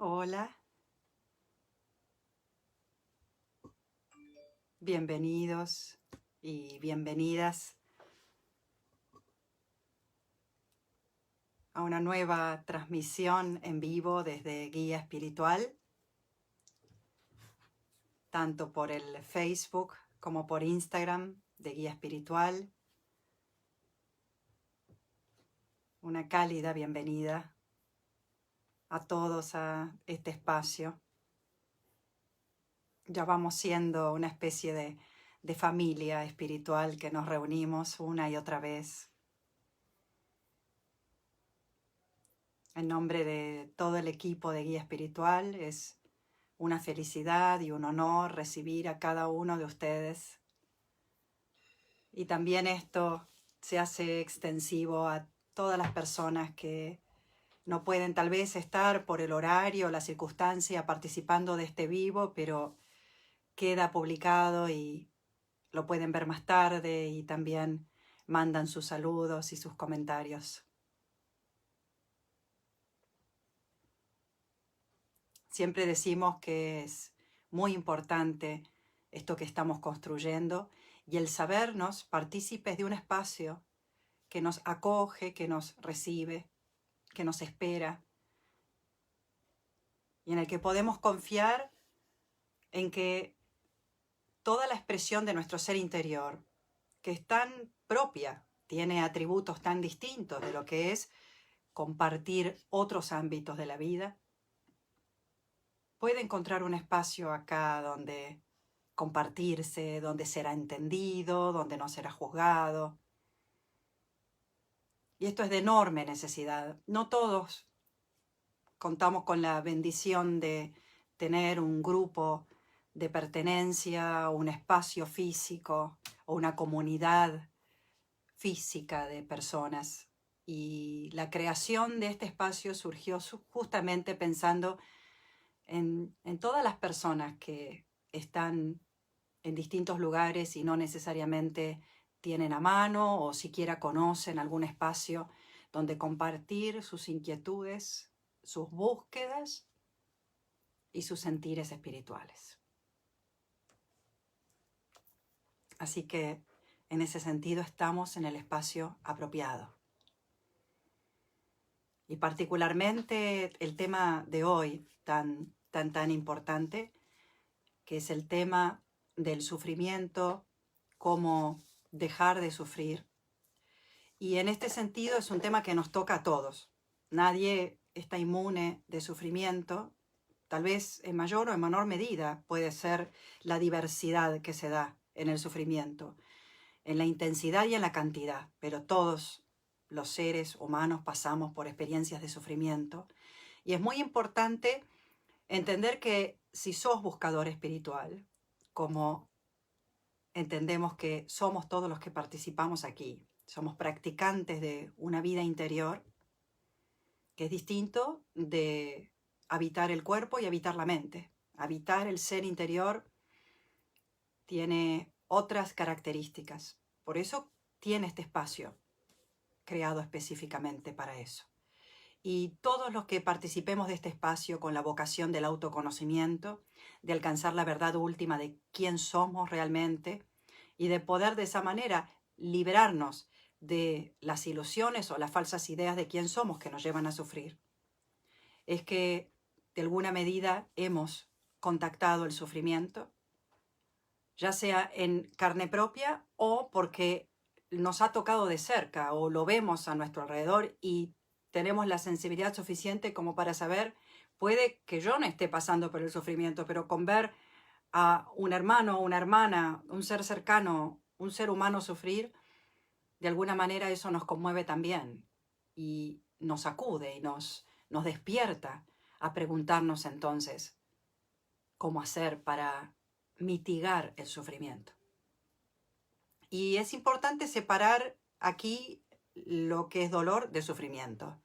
Hola, bienvenidos y bienvenidas a una nueva transmisión en vivo desde Guía Espiritual, tanto por el Facebook como por Instagram de Guía Espiritual. Una cálida bienvenida a todos a este espacio. Ya vamos siendo una especie de familia espiritual que nos reunimos una y otra vez. En nombre de todo el equipo de Guía Espiritual, es una felicidad y un honor recibir a cada uno de ustedes. Y también esto se hace extensivo a todas las personas que no pueden tal vez estar por el horario o la circunstancia participando de este vivo, pero queda publicado y lo pueden ver más tarde y también mandan sus saludos y sus comentarios. Siempre decimos que es muy importante esto que estamos construyendo y el sabernos partícipes de un espacio que nos acoge, que nos recibe, que nos espera y en el que podemos confiar en que toda la expresión de nuestro ser interior, que es tan propia, tiene atributos tan distintos de lo que es compartir otros ámbitos de la vida, puede encontrar un espacio acá donde compartirse, donde será entendido, donde no será juzgado. Y esto es de enorme necesidad. No todos contamos con la bendición de tener un grupo de pertenencia, un espacio físico o una comunidad física de personas. Y la creación de este espacio surgió justamente pensando en todas las personas que están en distintos lugares y no necesariamente tienen a mano o siquiera conocen algún espacio donde compartir sus inquietudes, sus búsquedas y sus sentires espirituales. Así que en ese sentido estamos en el espacio apropiado. Y particularmente el tema de hoy tan importante, que es el tema del sufrimiento, cómo dejar de sufrir. Y en este sentido es un tema que nos toca a todos. Nadie está inmune de sufrimiento. Tal vez en mayor o en menor medida puede ser la diversidad que se da en el sufrimiento, en la intensidad y en la cantidad, pero todos los seres humanos pasamos por experiencias de sufrimiento. Y es muy importante entender que si sos buscador espiritual, como entendemos que somos todos los que participamos aquí, somos practicantes de una vida interior, que es distinto de habitar el cuerpo y habitar la mente. Habitar el ser interior tiene otras características. Por eso tiene este espacio creado específicamente para eso. Y todos los que participemos de este espacio con la vocación del autoconocimiento, de alcanzar la verdad última de quién somos realmente y de poder de esa manera liberarnos de las ilusiones o las falsas ideas de quién somos que nos llevan a sufrir, es que de alguna medida hemos contactado el sufrimiento, ya sea en carne propia o porque nos ha tocado de cerca o lo vemos a nuestro alrededor y tenemos la sensibilidad suficiente como para saber, puede que yo no esté pasando por el sufrimiento, pero con ver a un hermano, una hermana, un ser cercano, un ser humano sufrir, de alguna manera eso nos conmueve también y nos sacude y nos despierta a preguntarnos entonces cómo hacer para mitigar el sufrimiento. Y es importante separar aquí lo que es dolor de sufrimiento.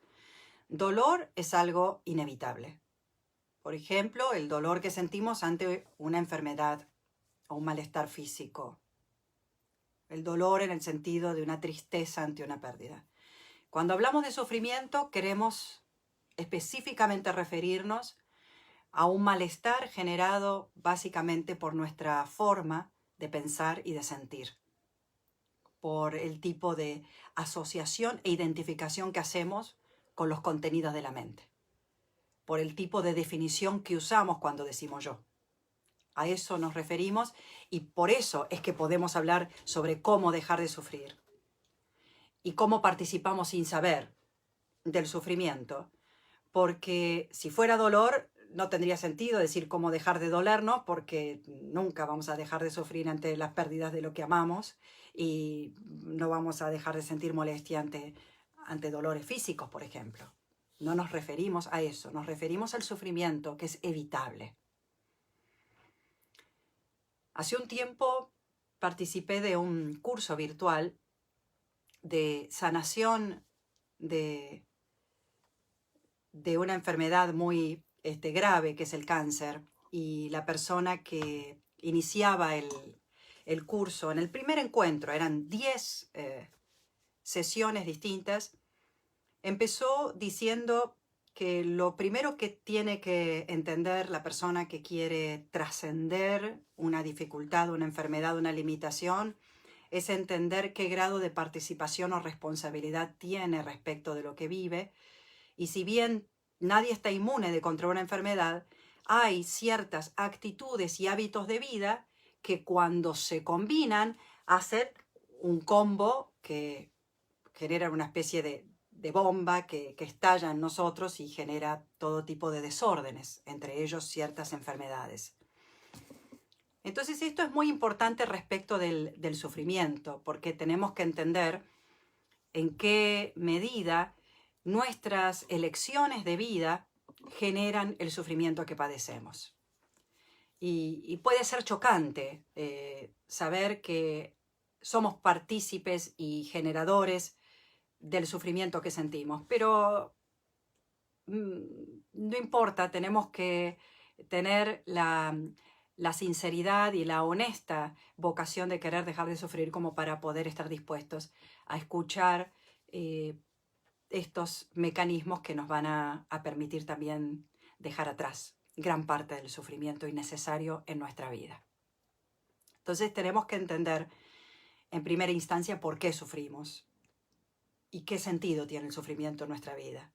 Dolor es algo inevitable. Por ejemplo, el dolor que sentimos ante una enfermedad o un malestar físico. El dolor en el sentido de una tristeza ante una pérdida. Cuando hablamos de sufrimiento, queremos específicamente referirnos a un malestar generado básicamente por nuestra forma de pensar y de sentir, por el tipo de asociación e identificación que hacemos con los contenidos de la mente, por el tipo de definición que usamos cuando decimos yo. A eso nos referimos y por eso es que podemos hablar sobre cómo dejar de sufrir y cómo participamos sin saber del sufrimiento, porque si fuera dolor no tendría sentido decir cómo dejar de dolernos, porque nunca vamos a dejar de sufrir ante las pérdidas de lo que amamos y no vamos a dejar de sentir molestia ante dolores físicos, por ejemplo. No nos referimos a eso, nos referimos al sufrimiento que es evitable. Hace un tiempo participé de un curso virtual de sanación de una enfermedad muy grave, que es el cáncer, y la persona que iniciaba el curso, en el primer encuentro, eran 10 sesiones distintas, empezó diciendo que lo primero que tiene que entender la persona que quiere trascender una dificultad, una enfermedad, una limitación, es entender qué grado de participación o responsabilidad tiene respecto de lo que vive. Y si bien nadie está inmune de contra una enfermedad, hay ciertas actitudes y hábitos de vida que cuando se combinan hacen un combo que genera una especie de bomba que estalla en nosotros y genera todo tipo de desórdenes, entre ellos ciertas enfermedades. Entonces esto es muy importante respecto del sufrimiento, porque tenemos que entender en qué medida nuestras elecciones de vida generan el sufrimiento que padecemos. Y puede ser chocante saber que somos partícipes y generadores del sufrimiento que sentimos, pero no importa, tenemos que tener la sinceridad y la honesta vocación de querer dejar de sufrir como para poder estar dispuestos a escuchar estos mecanismos que nos van a permitir también dejar atrás gran parte del sufrimiento innecesario en nuestra vida. Entonces tenemos que entender en primera instancia por qué sufrimos y qué sentido tiene el sufrimiento en nuestra vida.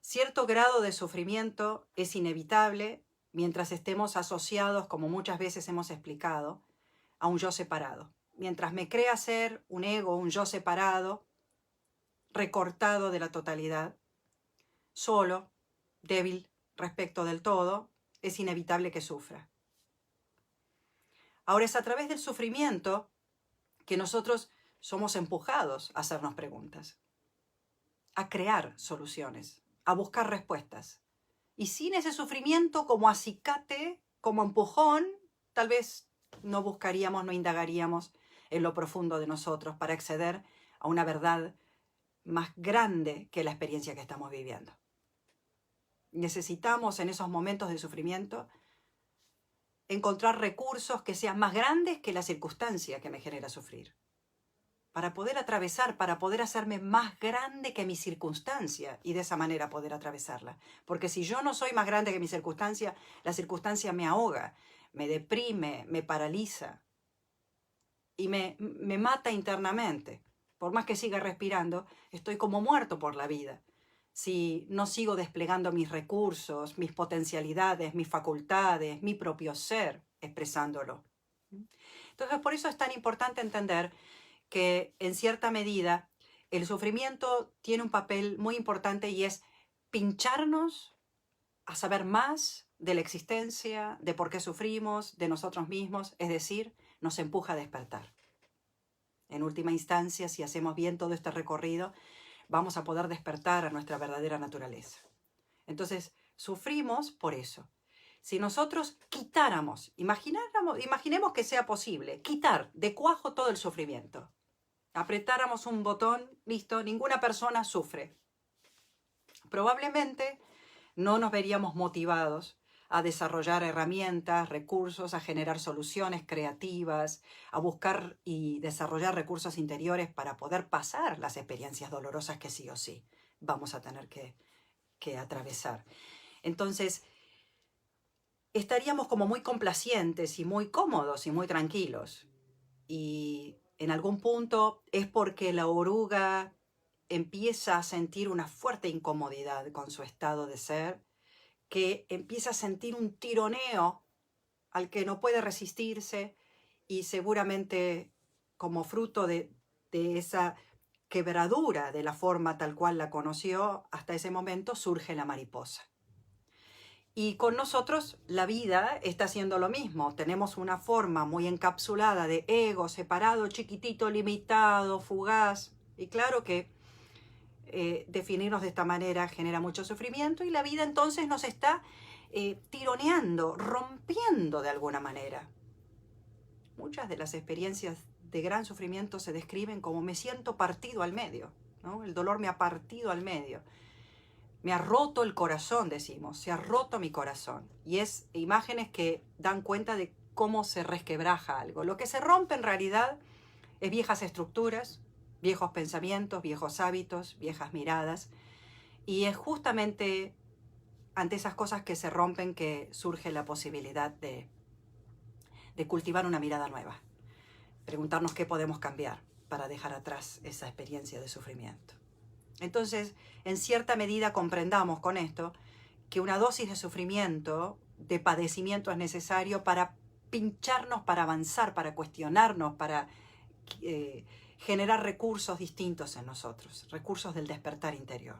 Cierto grado de sufrimiento es inevitable mientras estemos asociados, como muchas veces hemos explicado, a un yo separado. Mientras me crea ser un ego, un yo separado, recortado de la totalidad, solo, débil respecto del todo, es inevitable que sufra. Ahora es a través del sufrimiento que nosotros somos empujados a hacernos preguntas, a crear soluciones, a buscar respuestas. Y sin ese sufrimiento como acicate, como empujón, tal vez no buscaríamos, no indagaríamos en lo profundo de nosotros para acceder a una verdad más grande que la experiencia que estamos viviendo. Necesitamos en esos momentos de sufrimiento encontrar recursos que sean más grandes que la circunstancia que me genera sufrir. Para poder atravesar, para poder hacerme más grande que mi circunstancia y de esa manera poder atravesarla. Porque si yo no soy más grande que mi circunstancia, la circunstancia me ahoga, me deprime, me paraliza y me mata internamente. Por más que siga respirando, estoy como muerto por la vida. Si no sigo desplegando mis recursos, mis potencialidades, mis facultades, mi propio ser, expresándolo. Entonces, por eso es tan importante entender que, en cierta medida, el sufrimiento tiene un papel muy importante y es pincharnos a saber más de la existencia, de por qué sufrimos, de nosotros mismos, es decir, nos empuja a despertar. En última instancia, si hacemos bien todo este recorrido, vamos a poder despertar a nuestra verdadera naturaleza. Entonces, sufrimos por eso. Si nosotros quitáramos, imaginemos que sea posible, quitar de cuajo todo el sufrimiento, apretáramos un botón, listo, ninguna persona sufre. Probablemente no nos veríamos motivados a desarrollar herramientas, recursos, a generar soluciones creativas, a buscar y desarrollar recursos interiores para poder pasar las experiencias dolorosas que sí o sí vamos a tener que atravesar. Entonces, estaríamos como muy complacientes y muy cómodos y muy tranquilos. Y en algún punto es porque la oruga empieza a sentir una fuerte incomodidad con su estado de ser, que empieza a sentir un tironeo al que no puede resistirse y seguramente como fruto de esa quebradura de la forma tal cual la conoció hasta ese momento surge la mariposa. Y con nosotros la vida está haciendo lo mismo. Tenemos una forma muy encapsulada de ego, separado, chiquitito, limitado, fugaz. Y claro que definirnos de esta manera genera mucho sufrimiento y la vida entonces nos está tironeando, rompiendo de alguna manera. Muchas de las experiencias de gran sufrimiento se describen como me siento partido al medio, ¿no? El dolor me ha partido al medio. Me ha roto el corazón, decimos, se ha roto mi corazón. Y es imágenes que dan cuenta de cómo se resquebraja algo. Lo que se rompe en realidad es viejas estructuras, viejos pensamientos, viejos hábitos, viejas miradas. Y es justamente ante esas cosas que se rompen que surge la posibilidad de cultivar una mirada nueva. Preguntarnos qué podemos cambiar para dejar atrás esa experiencia de sufrimiento. Entonces, en cierta medida comprendamos con esto que una dosis de sufrimiento, de padecimiento es necesario para pincharnos, para avanzar, para cuestionarnos, para generar recursos distintos en nosotros, recursos del despertar interior.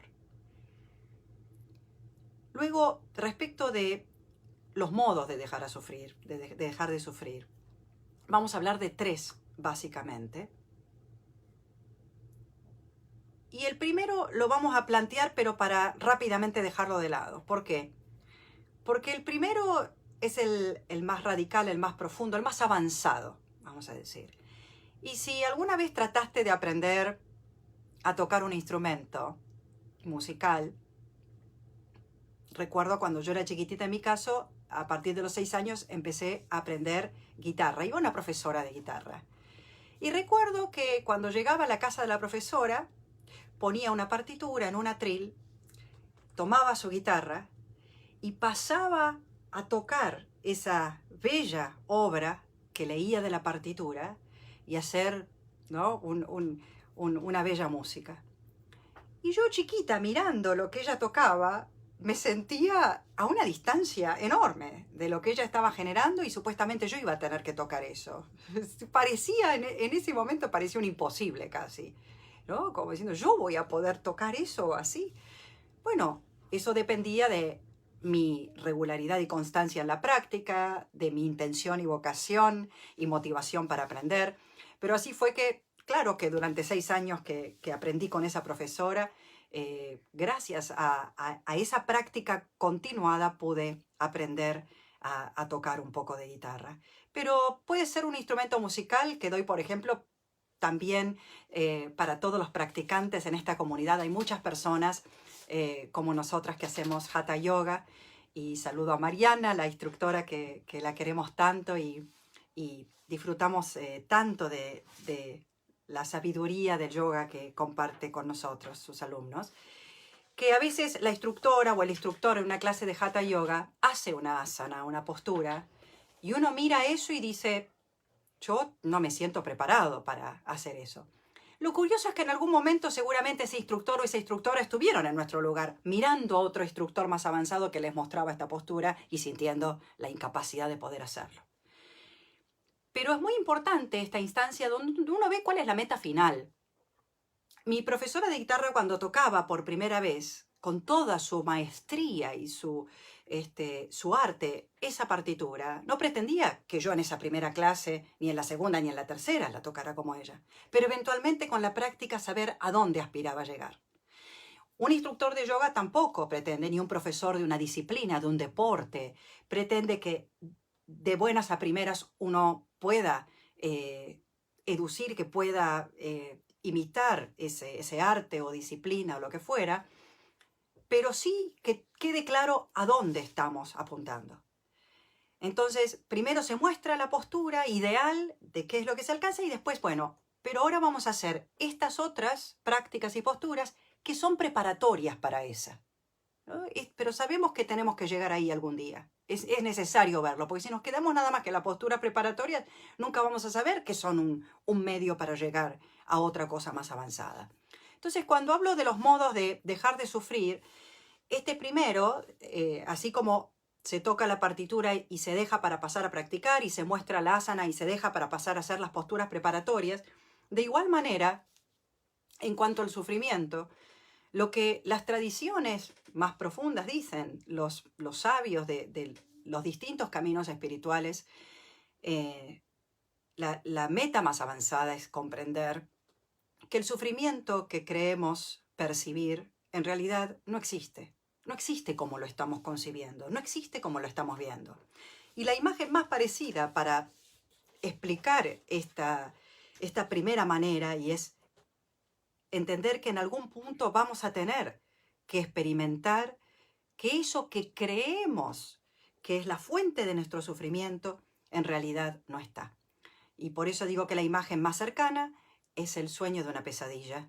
Luego, respecto de los modos de dejar a sufrir, de dejar de sufrir, vamos a hablar de 3, básicamente. Y el primero lo vamos a plantear, pero para rápidamente dejarlo de lado. ¿Por qué? Porque el primero es el más radical, el más profundo, el más avanzado, vamos a decir. Y si alguna vez trataste de aprender a tocar un instrumento musical, recuerdo cuando yo era chiquitita, en mi caso, a partir de los 6 años empecé a aprender guitarra. Iba una profesora de guitarra. Y recuerdo que cuando llegaba a la casa de la profesora, ponía una partitura en un atril, tomaba su guitarra y pasaba a tocar esa bella obra que leía de la partitura y hacer, ¿no?, una bella música. Y yo chiquita, mirando lo que ella tocaba, me sentía a una distancia enorme de lo que ella estaba generando y supuestamente yo iba a tener que tocar eso. Parecía, en ese momento parecía un imposible casi, ¿no? Como diciendo, yo voy a poder tocar eso así. Bueno, eso dependía de mi regularidad y constancia en la práctica, de mi intención y vocación y motivación para aprender. Pero así fue que, claro que durante 6 años que aprendí con esa profesora, gracias a esa práctica continuada pude aprender a tocar un poco de guitarra. Pero puede ser un instrumento musical que doy, por ejemplo, también para todos los practicantes en esta comunidad. Hay muchas personas como nosotras que hacemos Hatha Yoga, y saludo a Mariana, la instructora que la queremos tanto y disfrutamos tanto de la sabiduría del yoga que comparte con nosotros, sus alumnos, que a veces la instructora o el instructor en una clase de Hatha Yoga hace una asana, una postura, y uno mira eso y dice, yo no me siento preparado para hacer eso. Lo curioso es que en algún momento seguramente ese instructor o esa instructora estuvieron en nuestro lugar, mirando a otro instructor más avanzado que les mostraba esta postura y sintiendo la incapacidad de poder hacerlo. Pero es muy importante esta instancia donde uno ve cuál es la meta final. Mi profesora de guitarra, cuando tocaba por primera vez, con toda su maestría y su arte, esa partitura, no pretendía que yo en esa primera clase, ni en la segunda ni en la tercera, la tocara como ella, pero eventualmente con la práctica saber a dónde aspiraba a llegar. Un instructor de yoga tampoco pretende, ni un profesor de una disciplina, de un deporte, pretende que de buenas a primeras uno pueda educir, que pueda imitar ese arte o disciplina o lo que fuera, pero sí que quede claro a dónde estamos apuntando. Entonces, primero se muestra la postura ideal de qué es lo que se alcanza y después, bueno, pero ahora vamos a hacer estas otras prácticas y posturas que son preparatorias para esa. ¿no? Pero sabemos que tenemos que llegar ahí algún día. Es necesario verlo, porque si nos quedamos nada más que en la postura preparatoria, nunca vamos a saber que son un medio para llegar a otra cosa más avanzada. Entonces, cuando hablo de los modos de dejar de sufrir, este primero, así como se toca la partitura y se deja para pasar a practicar, y se muestra la asana y se deja para pasar a hacer las posturas preparatorias, de igual manera, en cuanto al sufrimiento, lo que las tradiciones más profundas dicen, los sabios de los distintos caminos espirituales, la meta más avanzada es comprender que el sufrimiento que creemos percibir en realidad no existe. No existe como lo estamos concibiendo, no existe como lo estamos viendo. Y la imagen más parecida para explicar esta primera manera, y es entender que en algún punto vamos a tener que experimentar que eso que creemos que es la fuente de nuestro sufrimiento, en realidad no está. Y por eso digo que la imagen más cercana es el sueño de una pesadilla,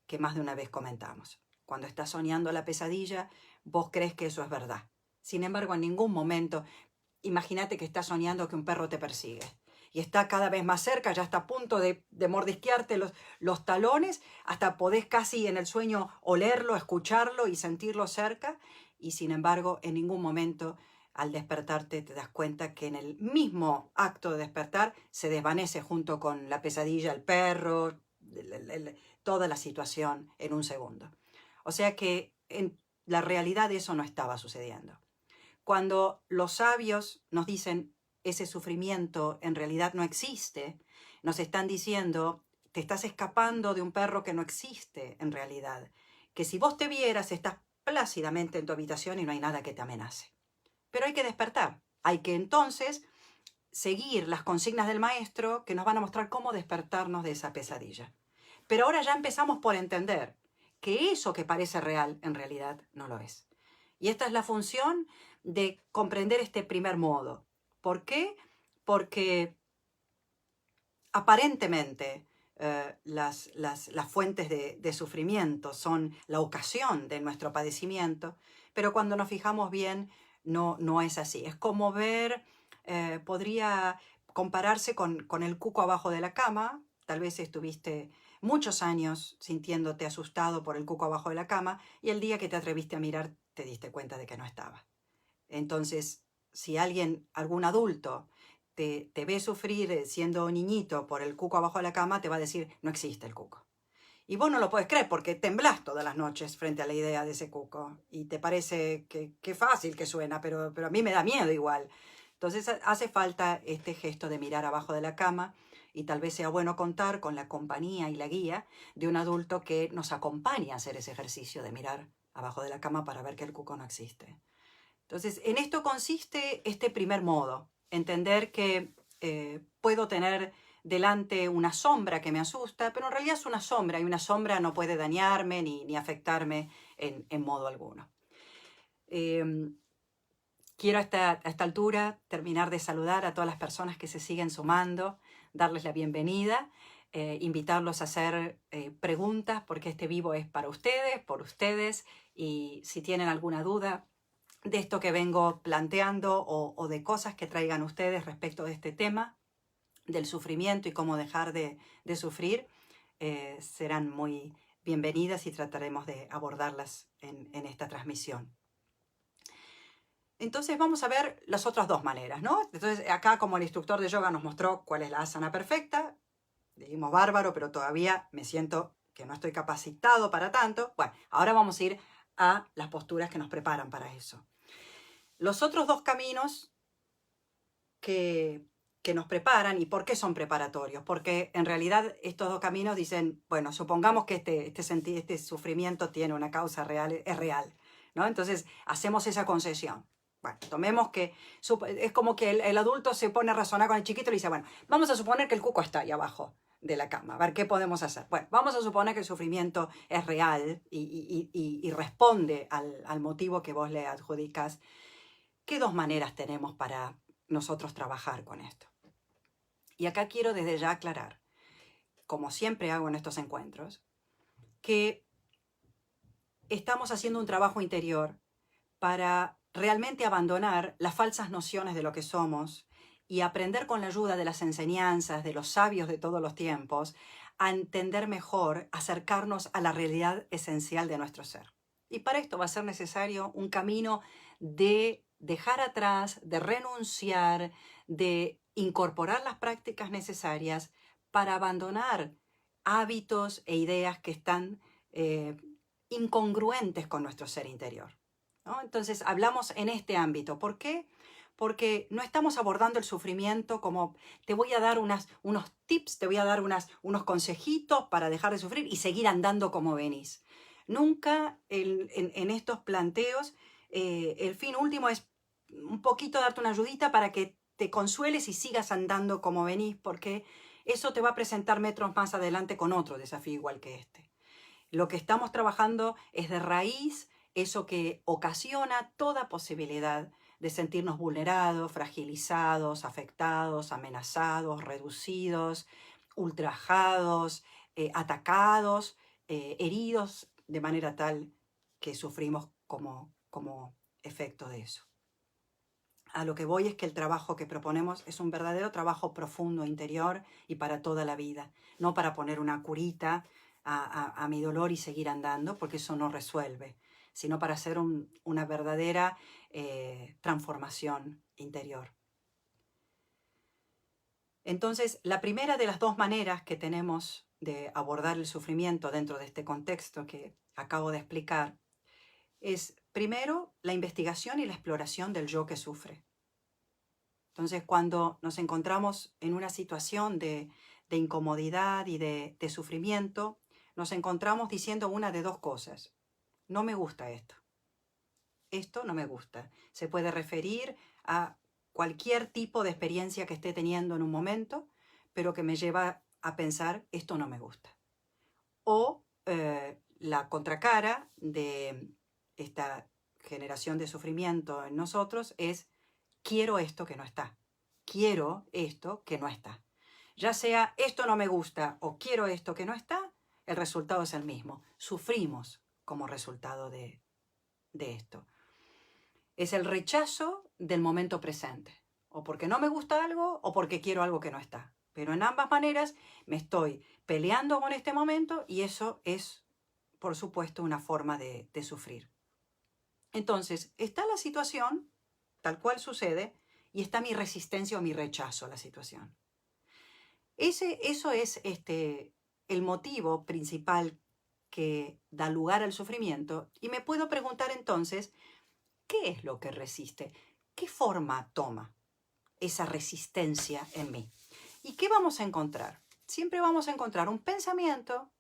que más de una vez comentamos. Cuando estás soñando la pesadilla, vos crees que eso es verdad. Sin embargo, en ningún momento, imagínate que estás soñando que un perro te persigue y está cada vez más cerca, ya está a punto de mordisquearte los talones, hasta podés casi en el sueño olerlo, escucharlo y sentirlo cerca, y sin embargo, en ningún momento al despertarte te das cuenta que en el mismo acto de despertar se desvanece junto con la pesadilla, el perro, toda la situación en un segundo. O sea que en la realidad eso no estaba sucediendo. Cuando los sabios nos dicen ese sufrimiento en realidad no existe, nos están diciendo te estás escapando de un perro que no existe en realidad, que si vos te vieras estás plácidamente en tu habitación y no hay nada que te amenace. Pero hay que despertar, hay que entonces seguir las consignas del maestro que nos van a mostrar cómo despertarnos de esa pesadilla. Pero ahora ya empezamos por entender que eso que parece real en realidad no lo es. Y esta es la función de comprender este primer modo. ¿Por qué? Porque aparentemente las fuentes de sufrimiento son la ocasión de nuestro padecimiento, pero cuando nos fijamos bien no es así. Es como ver, podría compararse con el cuco abajo de la cama. Tal vez estuviste muchos años sintiéndote asustado por el cuco abajo de la cama y el día que te atreviste a mirar te diste cuenta de que no estaba. Entonces, si algún adulto te ve sufrir siendo niñito por el cuco abajo de la cama, te va a decir, no existe el cuco. Y vos no lo puedes creer porque temblás todas las noches frente a la idea de ese cuco. Y te parece que fácil que suena, pero a mí me da miedo igual. Entonces hace falta este gesto de mirar abajo de la cama, y tal vez sea bueno contar con la compañía y la guía de un adulto que nos acompañe a hacer ese ejercicio de mirar abajo de la cama para ver que el cuco no existe. Entonces, en esto consiste este primer modo, entender que puedo tener delante una sombra que me asusta, pero en realidad es una sombra y una sombra no puede dañarme ni afectarme en modo alguno. Quiero a esta altura terminar de saludar a todas las personas que se siguen sumando, darles la bienvenida, invitarlos a hacer preguntas porque este vivo es para ustedes, por ustedes, y si tienen alguna duda de esto que vengo planteando o de cosas que traigan ustedes respecto de este tema, del sufrimiento y cómo dejar de sufrir, serán muy bienvenidas y trataremos de abordarlas en esta transmisión. Entonces vamos a ver las otras dos maneras, ¿no? Entonces acá como el instructor de yoga nos mostró cuál es la asana perfecta, dijimos bárbaro, pero todavía me siento que no estoy capacitado para tanto. Bueno, ahora vamos a ir a las posturas que nos preparan para eso. Los otros dos caminos que nos preparan, ¿y por qué son preparatorios? Porque en realidad estos dos caminos dicen, bueno, supongamos que este sufrimiento tiene una causa real, es real, ¿no? Entonces hacemos esa concesión. Bueno, tomemos que es como que el adulto se pone a razonar con el chiquito y le dice, bueno, vamos a suponer que el cuco está ahí abajo de la cama, a ver qué podemos hacer. Bueno, vamos a suponer que el sufrimiento es real y responde al motivo que vos le adjudicas. ¿Qué dos maneras tenemos para nosotros trabajar con esto? Y acá quiero desde ya aclarar, como siempre hago en estos encuentros, que estamos haciendo un trabajo interior para realmente abandonar las falsas nociones de lo que somos y aprender con la ayuda de las enseñanzas de los sabios de todos los tiempos a entender mejor, acercarnos a la realidad esencial de nuestro ser. Y para esto va a ser necesario un camino de dejar atrás, de renunciar, de incorporar las prácticas necesarias para abandonar hábitos e ideas que están incongruentes con nuestro ser interior, ¿no? Entonces hablamos en este ámbito. ¿Por qué? Porque no estamos abordando el sufrimiento como te voy a dar unos tips, te voy a dar unos consejitos para dejar de sufrir y seguir andando como venís. Nunca en estos planteos el fin último es un poquito darte una ayudita para que te consueles y sigas andando como venís, porque eso te va a presentar metros más adelante con otro desafío igual que este. Lo que estamos trabajando es de raíz eso que ocasiona toda posibilidad de sentirnos vulnerados, fragilizados, afectados, amenazados, reducidos, ultrajados, atacados, heridos, de manera tal que sufrimos como efecto de eso. A lo que voy es que el trabajo que proponemos es un verdadero trabajo profundo, interior y para toda la vida, no para poner una curita a mi dolor y seguir andando, porque eso no resuelve, sino para hacer una verdadera transformación interior. Entonces, la primera de las dos maneras que tenemos de abordar el sufrimiento dentro de este contexto que acabo de explicar es, primero, la investigación y la exploración del yo que sufre. Entonces, cuando nos encontramos en una situación de incomodidad y de sufrimiento, nos encontramos diciendo una de dos cosas. No me gusta esto. Esto no me gusta. Se puede referir a cualquier tipo de experiencia que esté teniendo en un momento, pero que me lleva a pensar, esto no me gusta. O la contracara de esta generación de sufrimiento en nosotros es, quiero esto que no está. Quiero esto que no está. Ya sea esto no me gusta o quiero esto que no está, el resultado es el mismo. Sufrimos como resultado de esto. Es el rechazo del momento presente. O porque no me gusta algo o porque quiero algo que no está. Pero en ambas maneras me estoy peleando con este momento y eso es, por supuesto, una forma de sufrir. Entonces, está la situación tal cual sucede y está mi resistencia o mi rechazo a la situación. Eso es el motivo principal que da lugar al sufrimiento y me puedo preguntar entonces, ¿qué es lo que resiste? ¿Qué forma toma esa resistencia en mí? ¿Y qué vamos a encontrar? Siempre vamos a encontrar un pensamiento,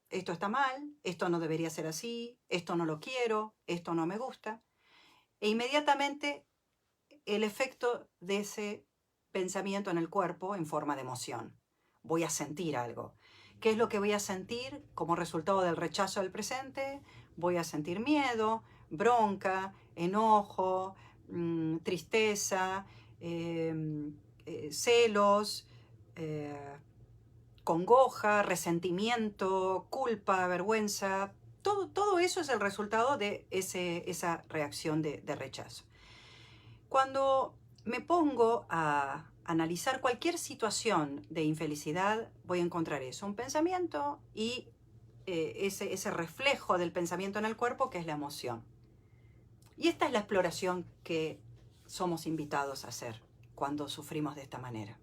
esto está mal, esto no debería ser así, esto no lo quiero, esto no me gusta, e inmediatamente el efecto de ese pensamiento en el cuerpo en forma de emoción. Voy a sentir algo. ¿Qué es lo que voy a sentir como resultado del rechazo del presente? Voy a sentir miedo, bronca, enojo, tristeza, celos, congoja, resentimiento, culpa, vergüenza. Todo eso es el resultado de esa reacción de rechazo. Cuando me pongo a analizar cualquier situación de infelicidad, voy a encontrar eso, un pensamiento y ese reflejo del pensamiento en el cuerpo que es la emoción. Y esta es la exploración que somos invitados a hacer cuando sufrimos de esta manera.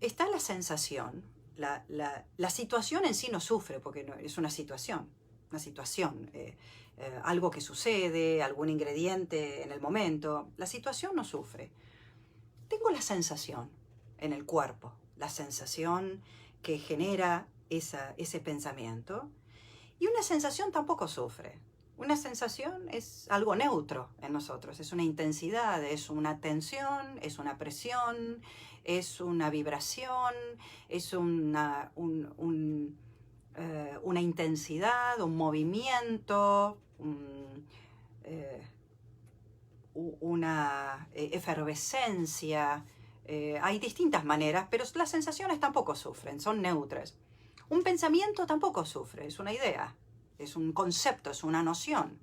Está la sensación, la situación en sí no sufre porque no, es una situación, algo que sucede, algún ingrediente en el momento. La situación no sufre. Tengo la sensación en el cuerpo, la sensación que genera ese pensamiento. Y una sensación tampoco sufre. Una sensación es algo neutro en nosotros, es una intensidad, es una tensión, es una presión, es una vibración, es una intensidad, un movimiento, una efervescencia. Hay distintas maneras, pero las sensaciones tampoco sufren, son neutras. Un pensamiento tampoco sufre, es una idea. es un concepto, es una noción.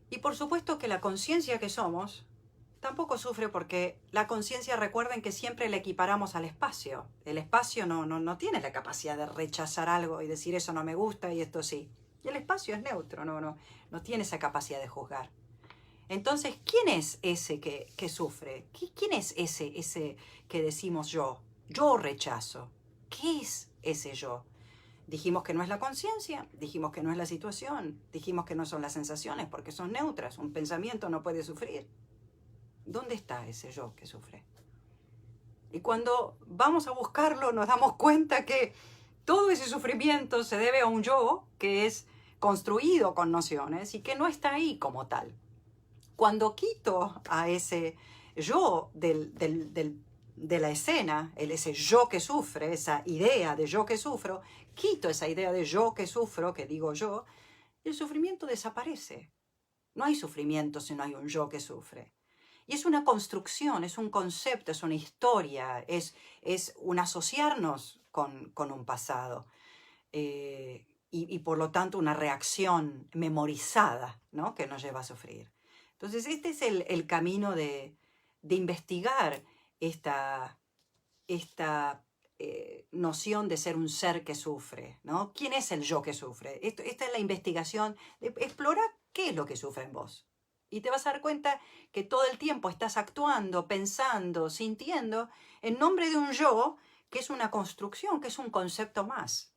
Y por supuesto que la conciencia que somos tampoco sufre porque la conciencia, recuerden que siempre la equiparamos al espacio. El espacio no tiene la capacidad de rechazar algo y decir eso no me gusta y esto sí. Y el espacio es neutro, no tiene esa capacidad de juzgar. Entonces, ¿quién es ese que sufre? ¿Quién es ese que decimos yo? Yo rechazo. ¿Qué es ese yo? Dijimos que no es la conciencia, dijimos que no es la situación, dijimos que no son las sensaciones porque son neutras. Un pensamiento no puede sufrir. ¿Dónde está ese yo que sufre? Y cuando vamos a buscarlo nos damos cuenta que todo ese sufrimiento se debe a un yo que es construido con nociones y que no está ahí como tal. Cuando quito a ese yo de la escena, ese yo que sufre, esa idea de yo que sufro, quito esa idea de yo que sufro, que digo yo, el sufrimiento desaparece. No hay sufrimiento si no hay un yo que sufre. Y es una construcción, es un concepto, es una historia, es un asociarnos con un pasado. Y por lo tanto una reacción memorizada, ¿no?, que nos lleva a sufrir. Entonces este es el camino de investigar esta noción de ser un ser que sufre, ¿no? ¿Quién es el yo que sufre? Esta es la investigación de explorar qué es lo que sufre en vos. Y te vas a dar cuenta que todo el tiempo estás actuando, pensando, sintiendo en nombre de un yo que es una construcción, que es un concepto más,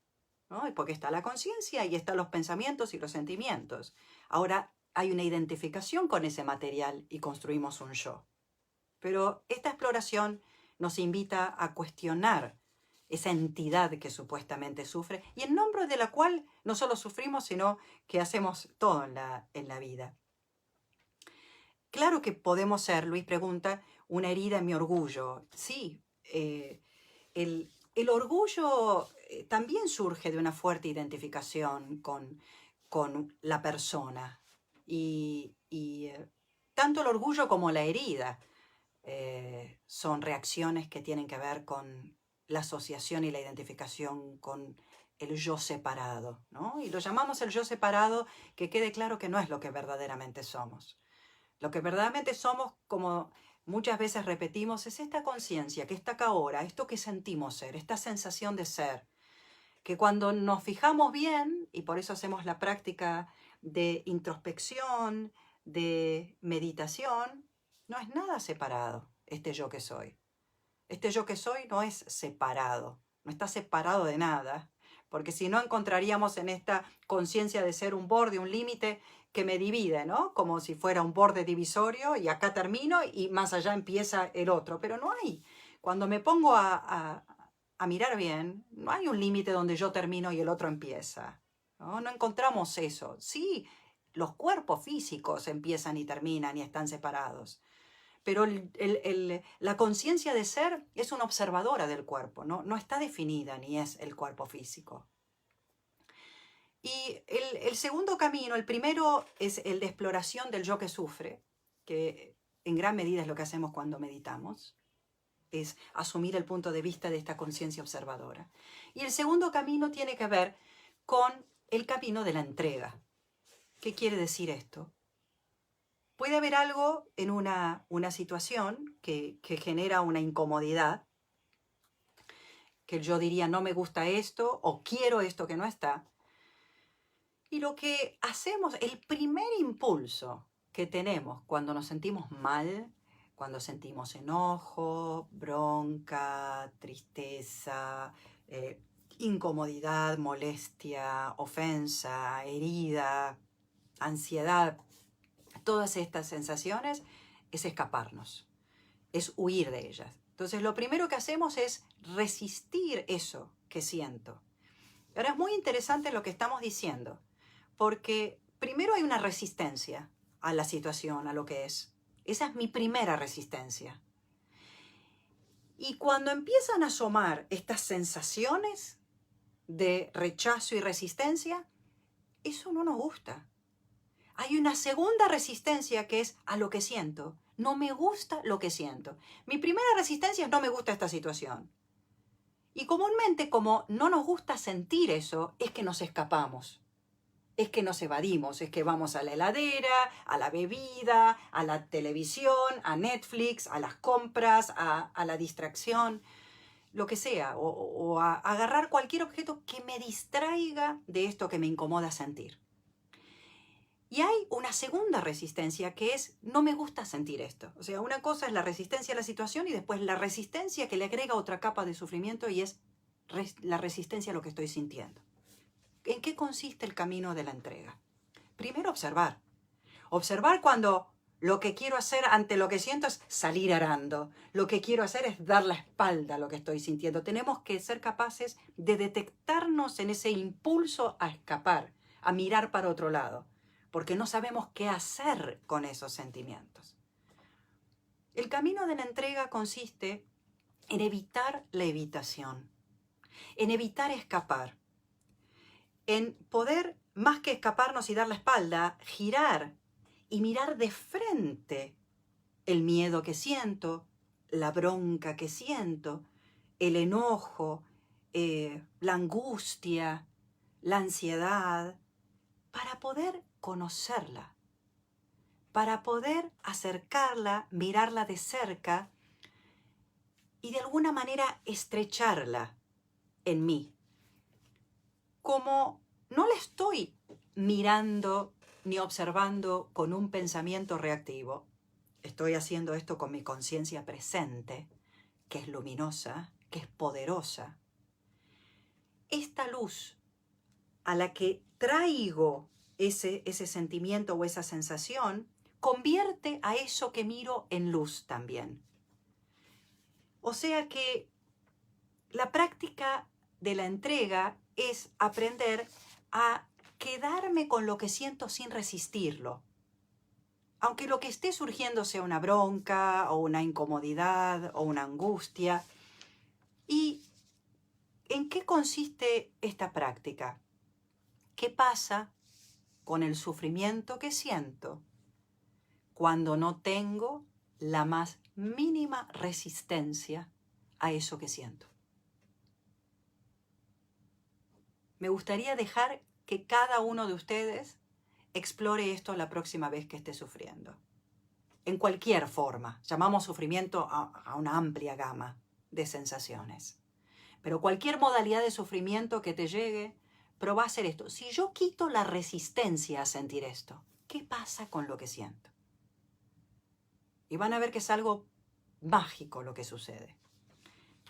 ¿no? Porque está la conciencia y están los pensamientos y los sentimientos. Ahora hay una identificación con ese material y construimos un yo. Pero esta exploración nos invita a cuestionar esa entidad que supuestamente sufre y en nombre de la cual no solo sufrimos, sino que hacemos todo en la vida. Claro que podemos ser, Luis pregunta, una herida en mi orgullo. Sí, el orgullo también surge de una fuerte identificación con la persona. Y tanto el orgullo como la herida son reacciones que tienen que ver con la asociación y la identificación con el yo separado, ¿no? Y lo llamamos el yo separado, que quede claro que no es lo que verdaderamente somos. Lo que verdaderamente somos, como muchas veces repetimos, es esta conciencia que está acá ahora, esto que sentimos ser, esta sensación de ser, que cuando nos fijamos bien, y por eso hacemos la práctica de introspección, de meditación, no es nada separado este yo que soy. Este yo que soy no es separado, no está separado de nada, porque si no encontraríamos en esta conciencia de ser un borde, un límite que me divide, ¿no? Como si fuera un borde divisorio y acá termino y más allá empieza el otro, pero no hay. Cuando me pongo a mirar bien, no hay un límite donde yo termino y el otro empieza, ¿no? No encontramos eso. Sí, los cuerpos físicos empiezan y terminan y están separados, pero la conciencia de ser es una observadora del cuerpo, no está definida ni es el cuerpo físico. Y el segundo camino, el primero es el de exploración del yo que sufre, que en gran medida es lo que hacemos cuando meditamos, es asumir el punto de vista de esta conciencia observadora. Y el segundo camino tiene que ver con el camino de la entrega. ¿Qué quiere decir esto? Puede haber algo en una situación que genera una incomodidad, que yo diría no me gusta esto o quiero esto que no está. Y lo que hacemos, el primer impulso que tenemos cuando nos sentimos mal, cuando sentimos enojo, bronca, tristeza, incomodidad, molestia, ofensa, herida, ansiedad, todas estas sensaciones, es escaparnos, es huir de ellas. Entonces lo primero que hacemos es resistir eso que siento. Ahora es muy interesante lo que estamos diciendo, porque primero hay una resistencia a la situación, a lo que es. Esa es mi primera resistencia. Y cuando empiezan a asomar estas sensaciones de rechazo y resistencia, eso no nos gusta. Hay una segunda resistencia que es a lo que siento. No me gusta lo que siento. Mi primera resistencia es no me gusta esta situación. Y comúnmente, como no nos gusta sentir eso, es que nos escapamos. es que nos evadimos, es que vamos a la heladera, a la bebida, a la televisión, a Netflix, a las compras, a la distracción, lo que sea, o a agarrar cualquier objeto que me distraiga de esto que me incomoda sentir. Y hay una segunda resistencia que es, no me gusta sentir esto. O sea, una cosa es la resistencia a la situación y después la resistencia que le agrega otra capa de sufrimiento y es la resistencia a lo que estoy sintiendo. ¿En qué consiste el camino de la entrega? Primero observar. Observar cuando lo que quiero hacer ante lo que siento es salir arando. Lo que quiero hacer es dar la espalda a lo que estoy sintiendo. Tenemos que ser capaces de detectarnos en ese impulso a escapar, a mirar para otro lado, porque no sabemos qué hacer con esos sentimientos. El camino de la entrega consiste en evitar la evitación, en evitar escapar, en poder, más que escaparnos y dar la espalda, girar y mirar de frente el miedo que siento, la bronca que siento, el enojo, la angustia, la ansiedad, para poder conocerla, para poder acercarla, mirarla de cerca y de alguna manera estrecharla en mí. Como no la estoy mirando ni observando con un pensamiento reactivo, estoy haciendo esto con mi conciencia presente, que es luminosa, que es poderosa. Esta luz a la que traigo ese sentimiento o esa sensación, convierte a eso que miro en luz también. O sea que la práctica de la entrega es aprender a quedarme con lo que siento sin resistirlo. Aunque lo que esté surgiendo sea una bronca o una incomodidad o una angustia. ¿Y en qué consiste esta práctica? ¿Qué pasa con el sufrimiento que siento cuando no tengo la más mínima resistencia a eso que siento? Me gustaría dejar que cada uno de ustedes explore esto la próxima vez que esté sufriendo. En cualquier forma, llamamos sufrimiento a una amplia gama de sensaciones. Pero cualquier modalidad de sufrimiento que te llegue, probá a hacer esto. Si yo quito la resistencia a sentir esto, ¿qué pasa con lo que siento? Y van a ver que es algo mágico lo que sucede.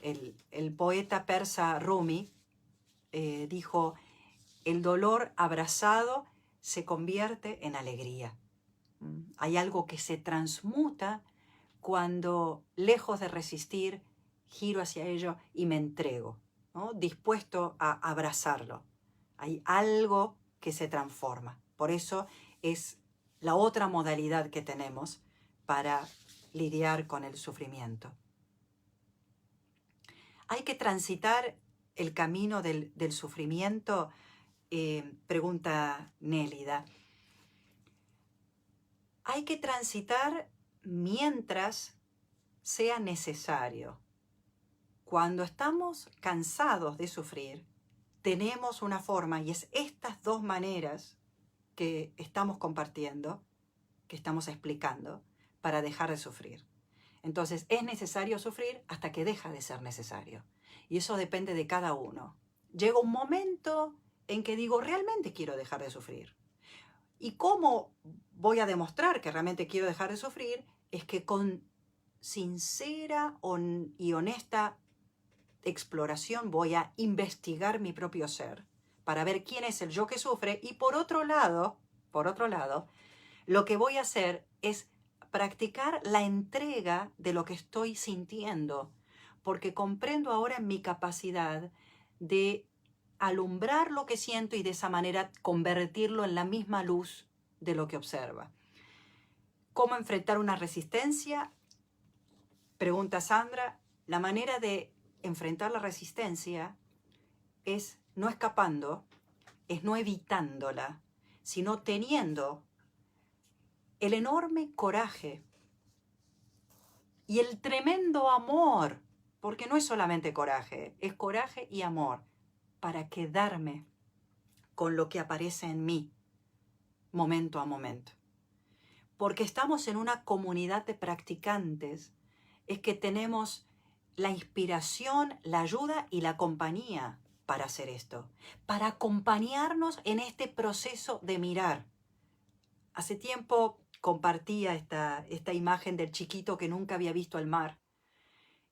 El poeta persa Rumi dijo, el dolor abrazado se convierte en alegría. Hay algo que se transmuta cuando, lejos de resistir, giro hacia ello y me entrego, ¿no? Dispuesto a abrazarlo. Hay algo que se transforma. Por eso es la otra modalidad que tenemos para lidiar con el sufrimiento. Hay que transitar el camino del sufrimiento, pregunta Nélida. Hay que transitar mientras sea necesario. Cuando estamos cansados de sufrir, tenemos una forma, y es estas dos maneras que estamos compartiendo, que estamos explicando, para dejar de sufrir. Entonces, es necesario sufrir hasta que deja de ser necesario. Y eso depende de cada uno. Llega un momento en que digo, realmente quiero dejar de sufrir. ¿Y cómo voy a demostrar que realmente quiero dejar de sufrir? Es que con sincera y honesta exploración voy a investigar mi propio ser para ver quién es el yo que sufre, y por otro lado, lo que voy a hacer es practicar la entrega de lo que estoy sintiendo, porque comprendo ahora mi capacidad de alumbrar lo que siento y de esa manera convertirlo en la misma luz de lo que observa. ¿Cómo enfrentar una resistencia? Pregunta Sandra. La manera de enfrentar la resistencia es no escapando, es no evitándola, sino teniendo el enorme coraje y el tremendo amor, porque no es solamente coraje, es coraje y amor, para quedarme con lo que aparece en mí, momento a momento. Porque estamos en una comunidad de practicantes, es que tenemos la inspiración, la ayuda y la compañía para hacer esto, para acompañarnos en este proceso de mirar. Hace tiempo compartía esta imagen del chiquito que nunca había visto el mar.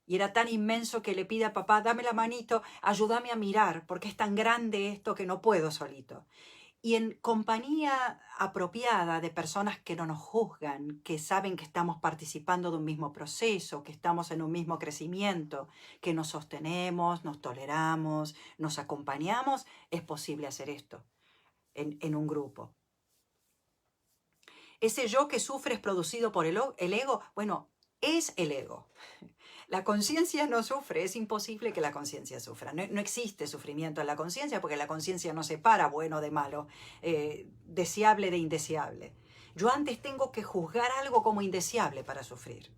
Y era tan inmenso que le pide a papá, dame la manito, ayúdame a mirar, porque es tan grande esto que no puedo solito. Y en compañía apropiada de personas que no nos juzgan, que saben que estamos participando de un mismo proceso, que estamos en un mismo crecimiento, que nos sostenemos, nos toleramos, nos acompañamos, es posible hacer esto en un grupo. Ese yo que sufre es producido por el ego. Bueno, es el ego. La conciencia no sufre, es imposible que la conciencia sufra. No existe sufrimiento en la conciencia porque la conciencia no separa bueno de malo, deseable de indeseable. Yo antes tengo que juzgar algo como indeseable para sufrir.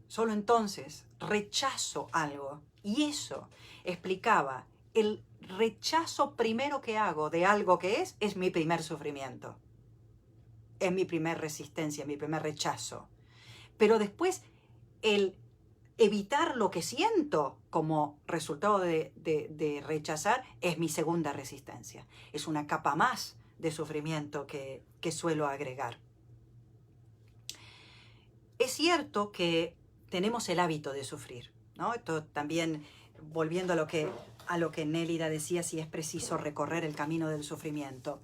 Solo entonces rechazo algo. Y eso explicaba, el rechazo primero que hago de algo que es mi primer sufrimiento. Es mi primer resistencia, mi primer rechazo. Pero después el evitar lo que siento como resultado de rechazar es mi segunda resistencia. Es una capa más de sufrimiento que suelo agregar. Es cierto que tenemos el hábito de sufrir, ¿no? Esto también, volviendo a lo que Nélida decía, si es preciso recorrer el camino del sufrimiento.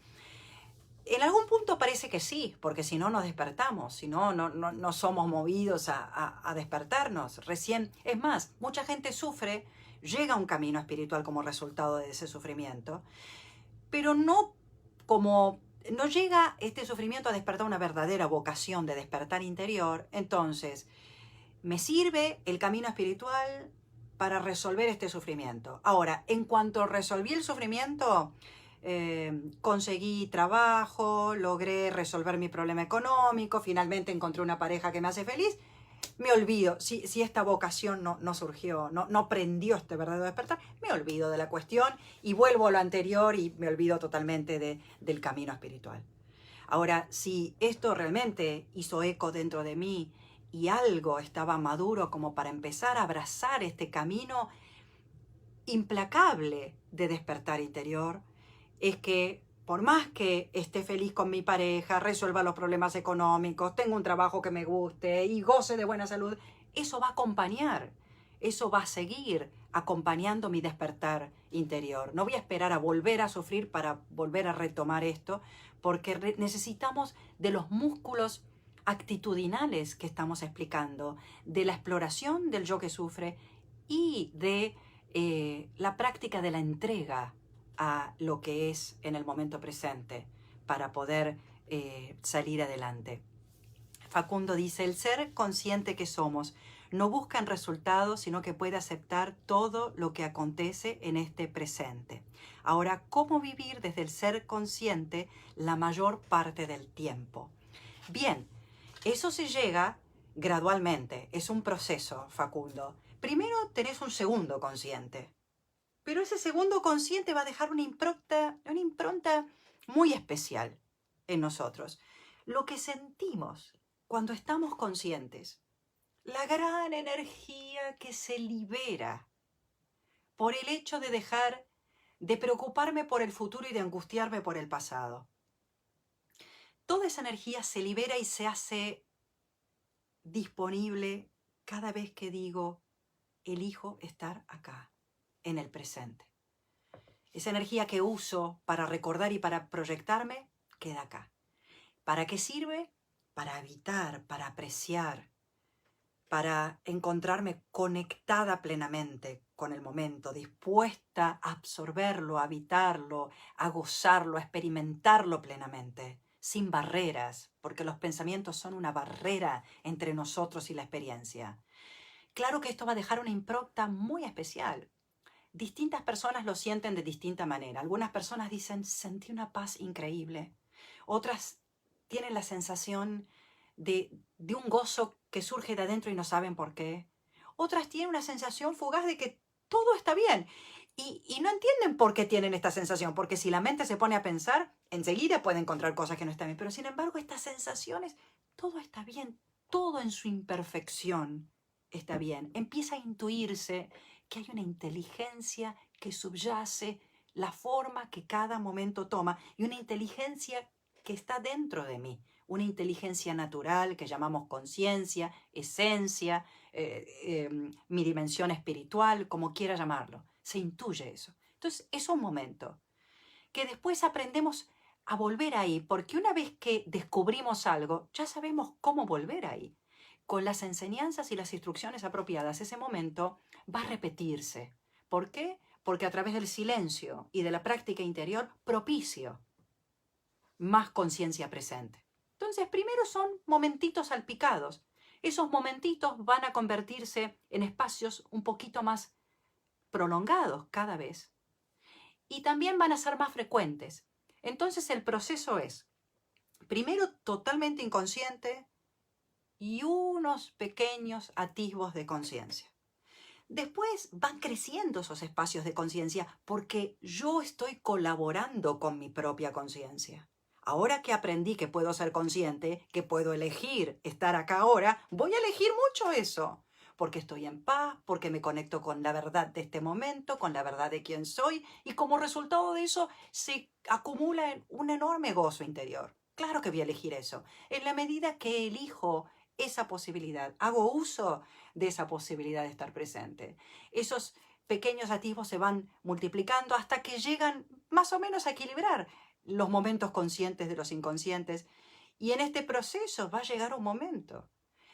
En algún punto parece que sí, porque si no nos despertamos, si no, no somos movidos a despertarnos. Recién, es más, mucha gente sufre, llega a un camino espiritual como resultado de ese sufrimiento, pero no llega este sufrimiento a despertar una verdadera vocación de despertar interior. Entonces, me sirve el camino espiritual para resolver este sufrimiento. Ahora, en cuanto resolví el sufrimiento, conseguí trabajo, logré resolver mi problema económico, finalmente encontré una pareja que me hace feliz, me olvido, si esta vocación no surgió, no prendió este verdadero despertar, me olvido de la cuestión y vuelvo a lo anterior y me olvido totalmente del camino espiritual. Ahora, si esto realmente hizo eco dentro de mí y algo estaba maduro como para empezar a abrazar este camino implacable de despertar interior, es que por más que esté feliz con mi pareja, resuelva los problemas económicos, tenga un trabajo que me guste y goce de buena salud, eso va a acompañar, eso va a seguir acompañando mi despertar interior. No voy a esperar a volver a sufrir para volver a retomar esto, porque necesitamos de los músculos actitudinales que estamos explicando, de la exploración del yo que sufre y de la práctica de la entrega a lo que es en el momento presente para poder salir adelante. Facundo dice, el ser consciente que somos no busca resultados, sino que puede aceptar todo lo que acontece en este presente. Ahora, ¿cómo vivir desde el ser consciente la mayor parte del tiempo? Bien, eso se llega gradualmente, es un proceso, Facundo. Primero tenés un segundo consciente, pero ese segundo consciente va a dejar una impronta muy especial en nosotros. Lo que sentimos cuando estamos conscientes, la gran energía que se libera por el hecho de dejar de preocuparme por el futuro y de angustiarme por el pasado. Toda esa energía se libera y se hace disponible cada vez que digo, elijo estar acá, en el presente. Esa energía que uso para recordar y para proyectarme, queda acá. ¿Para qué sirve? Para habitar, para apreciar, para encontrarme conectada plenamente con el momento, dispuesta a absorberlo, a habitarlo, a gozarlo, a experimentarlo plenamente, sin barreras, porque los pensamientos son una barrera entre nosotros y la experiencia. Claro que esto va a dejar una impronta muy especial. Distintas personas lo sienten de distinta manera. Algunas personas dicen, sentí una paz increíble. Otras tienen la sensación de un gozo que surge de adentro y no saben por qué. Otras tienen una sensación fugaz de que todo está bien. y no entienden por qué tienen esta sensación, porque si la mente se pone a pensar, enseguida puede encontrar cosas que no están bien. Pero sin embargo, estas sensaciones, todo está bien, todo en su imperfección está bien. Empieza a intuirse que hay una inteligencia que subyace la forma que cada momento toma y una inteligencia que está dentro de mí, una inteligencia natural que llamamos conciencia, esencia, mi dimensión espiritual, como quiera llamarlo. Se intuye eso. Entonces es un momento que después aprendemos a volver ahí, porque una vez que descubrimos algo, ya sabemos cómo volver ahí. Con las enseñanzas y las instrucciones apropiadas, ese momento va a repetirse. ¿Por qué? Porque a través del silencio y de la práctica interior propicio más conciencia presente. Entonces, primero son momentitos salpicados. Esos momentitos van a convertirse en espacios un poquito más prolongados cada vez. Y también van a ser más frecuentes. Entonces, el proceso es, primero, totalmente inconsciente y unos pequeños atisbos de conciencia. Después van creciendo esos espacios de conciencia porque yo estoy colaborando con mi propia conciencia. Ahora que aprendí que puedo ser consciente, que puedo elegir estar acá ahora, voy a elegir mucho eso. Porque estoy en paz, porque me conecto con la verdad de este momento, con la verdad de quién soy, y como resultado de eso se acumula en un enorme gozo interior. Claro que voy a elegir eso. En la medida que elijo esa posibilidad, hago uso de esa posibilidad de estar presente. Esos pequeños atisbos se van multiplicando hasta que llegan más o menos a equilibrar los momentos conscientes de los inconscientes. Y en este proceso va a llegar un momento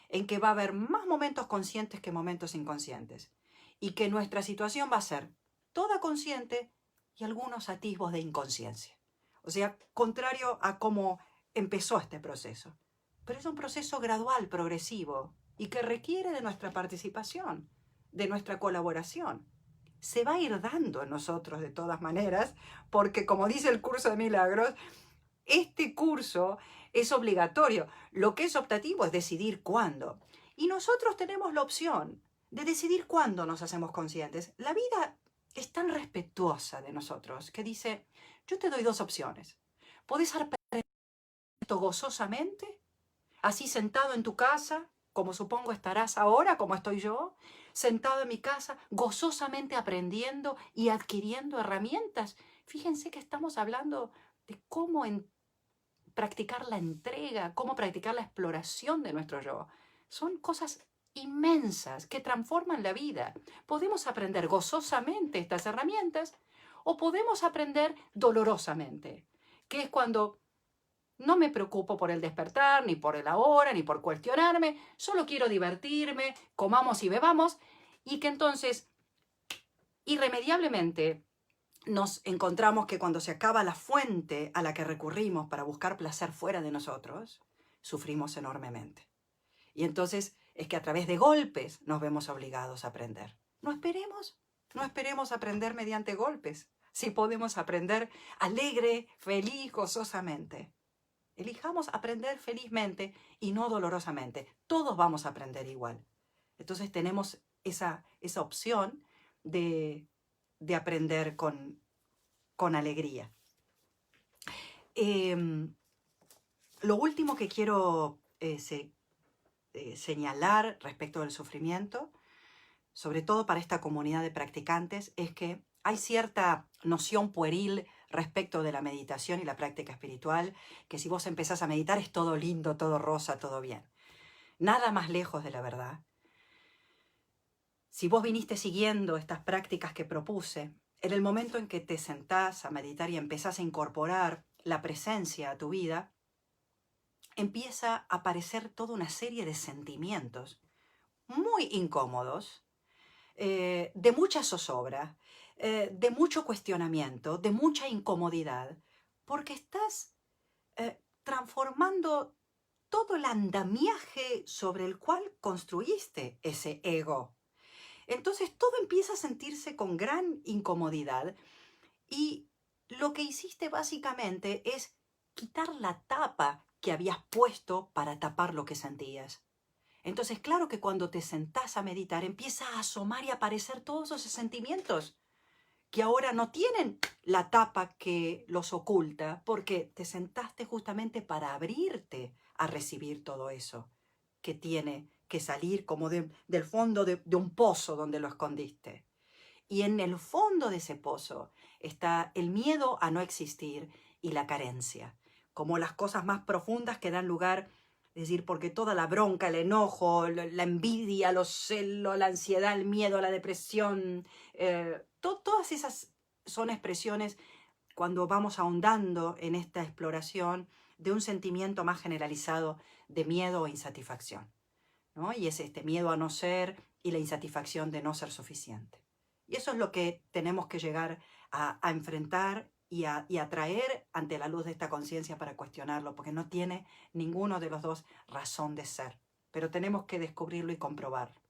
en que va a haber más momentos conscientes que momentos inconscientes. Y que nuestra situación va a ser toda consciente y algunos atisbos de inconsciencia. O sea, contrario a cómo empezó este proceso. Pero es un proceso gradual, progresivo, y que requiere de nuestra participación, de nuestra colaboración. Se va a ir dando en nosotros de todas maneras, porque como dice el curso de milagros, este curso es obligatorio. Lo que es optativo es decidir cuándo. Y nosotros tenemos la opción de decidir cuándo nos hacemos conscientes. La vida es tan respetuosa de nosotros que dice, yo te doy dos opciones. Podés aprender esto gozosamente, así sentado en tu casa, como supongo estarás ahora, como estoy yo, sentado en mi casa, gozosamente aprendiendo y adquiriendo herramientas. Fíjense que estamos hablando de cómo practicar la entrega, cómo practicar la exploración de nuestro yo. Son cosas inmensas que transforman la vida. Podemos aprender gozosamente estas herramientas o podemos aprender dolorosamente, que es cuando no me preocupo por el despertar, ni por el ahora, ni por cuestionarme, solo quiero divertirme, comamos y bebamos, y que entonces irremediablemente nos encontramos que cuando se acaba la fuente a la que recurrimos para buscar placer fuera de nosotros, sufrimos enormemente. Y entonces es que a través de golpes nos vemos obligados a aprender. No esperemos aprender mediante golpes. Si podemos aprender alegre, feliz, gozosamente. Elijamos aprender felizmente y no dolorosamente. Todos vamos a aprender igual. Entonces tenemos esa opción de aprender con alegría. Lo último que quiero señalar respecto del sufrimiento, sobre todo para esta comunidad de practicantes, es que hay cierta noción pueril respecto de la meditación y la práctica espiritual, que si vos empezás a meditar es todo lindo, todo rosa, todo bien. Nada más lejos de la verdad. Si vos viniste siguiendo estas prácticas que propuse, en el momento en que te sentás a meditar y empezás a incorporar la presencia a tu vida, empieza a aparecer toda una serie de sentimientos muy incómodos, de mucha zozobra, de mucho cuestionamiento, de mucha incomodidad, porque estás transformando todo el andamiaje sobre el cual construiste ese ego. Entonces todo empieza a sentirse con gran incomodidad y lo que hiciste básicamente es quitar la tapa que habías puesto para tapar lo que sentías. Entonces, claro que cuando te sentás a meditar empieza a asomar y a aparecer todos esos sentimientos que ahora no tienen la tapa que los oculta, porque te sentaste justamente para abrirte a recibir todo eso que tiene que salir como del fondo de un pozo donde lo escondiste. Y en el fondo de ese pozo está el miedo a no existir y la carencia, como las cosas más profundas que dan lugar, es decir, porque toda la bronca, el enojo, la envidia, los celos, la ansiedad, el miedo, la depresión, todas esas son expresiones cuando vamos ahondando en esta exploración de un sentimiento más generalizado de miedo o insatisfacción, ¿no? Y es este miedo a no ser y la insatisfacción de no ser suficiente. Y eso es lo que tenemos que llegar a enfrentar y a traer ante la luz de esta conciencia para cuestionarlo, porque no tiene ninguno de los dos razón de ser, pero tenemos que descubrirlo y comprobarlo.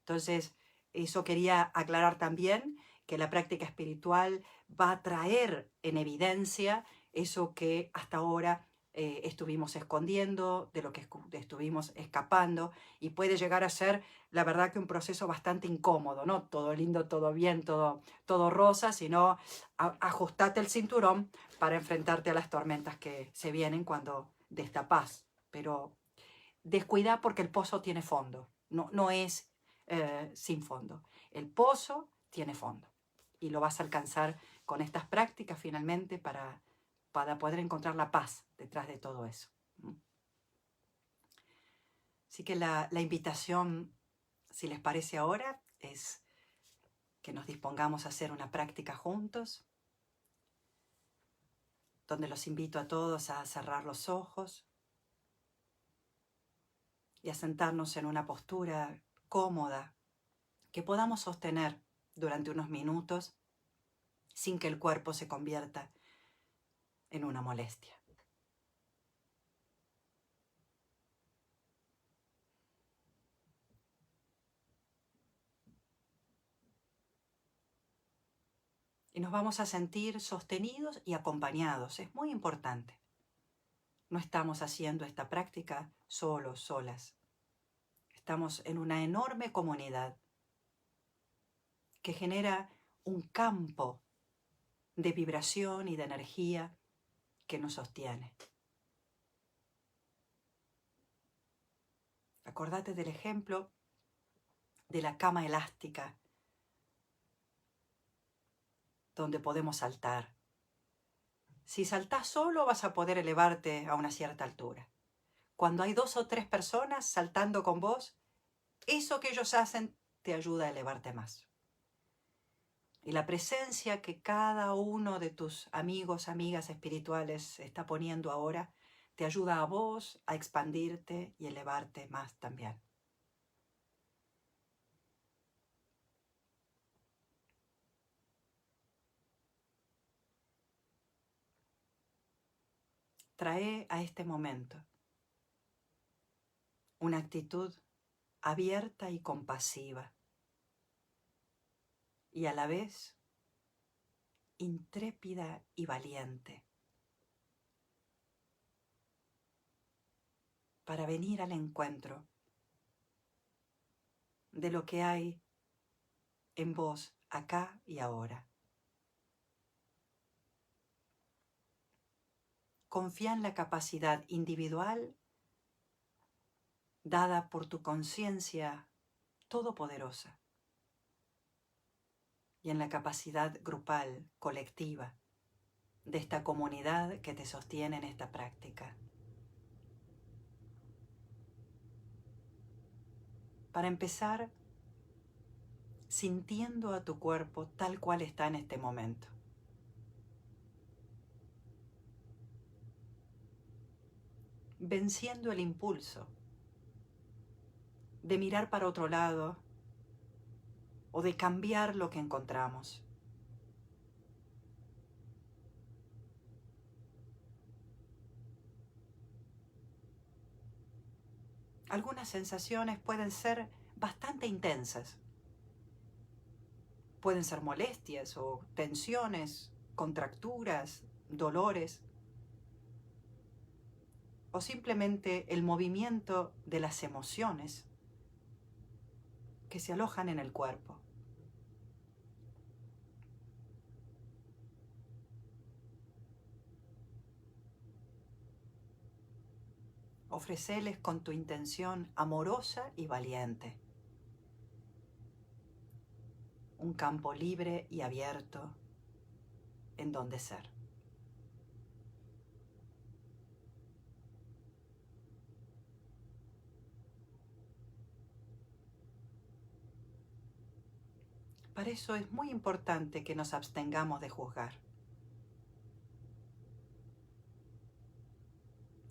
Entonces, eso quería aclarar también, que la práctica espiritual va a traer en evidencia eso que hasta ahora estuvimos escondiendo, de lo que estuvimos escapando, y puede llegar a ser, la verdad, que un proceso bastante incómodo, ¿no? Todo lindo, todo bien, todo rosa, sino ajustate el cinturón para enfrentarte a las tormentas que se vienen cuando destapás. Pero descuida, porque el pozo tiene fondo, no es sin fondo. El pozo tiene fondo y lo vas a alcanzar con estas prácticas finalmente para poder encontrar la paz detrás de todo eso. Así que la invitación, si les parece ahora, es que nos dispongamos a hacer una práctica juntos, donde los invito a todos a cerrar los ojos y a sentarnos en una postura cómoda que podamos sostener durante unos minutos sin que el cuerpo se convierta en una molestia. Y nos vamos a sentir sostenidos y acompañados. Es muy importante. No estamos haciendo esta práctica solos, solas. Estamos en una enorme comunidad que genera un campo de vibración y de energía que nos sostiene. Acordate del ejemplo de la cama elástica donde podemos saltar. Si saltás solo, vas a poder elevarte a una cierta altura. Cuando hay 2 o 3 personas saltando con vos, eso que ellos hacen te ayuda a elevarte más. Y la presencia que cada uno de tus amigos, amigas espirituales está poniendo ahora, te ayuda a vos a expandirte y elevarte más también. Trae a este momento una actitud abierta y compasiva, y a la vez intrépida y valiente, para venir al encuentro de lo que hay en vos acá y ahora. Confía en la capacidad individual dada por tu conciencia todopoderosa y en la capacidad grupal, colectiva, de esta comunidad que te sostiene en esta práctica. Para empezar, sintiendo a tu cuerpo tal cual está en este momento. Venciendo el impulso de mirar para otro lado o de cambiar lo que encontramos. Algunas sensaciones pueden ser bastante intensas. Pueden ser molestias o tensiones, contracturas, dolores, o simplemente el movimiento de las emociones que se alojan en el cuerpo. Ofreceles con tu intención amorosa y valiente un campo libre y abierto en donde ser. Para eso es muy importante que nos abstengamos de juzgar.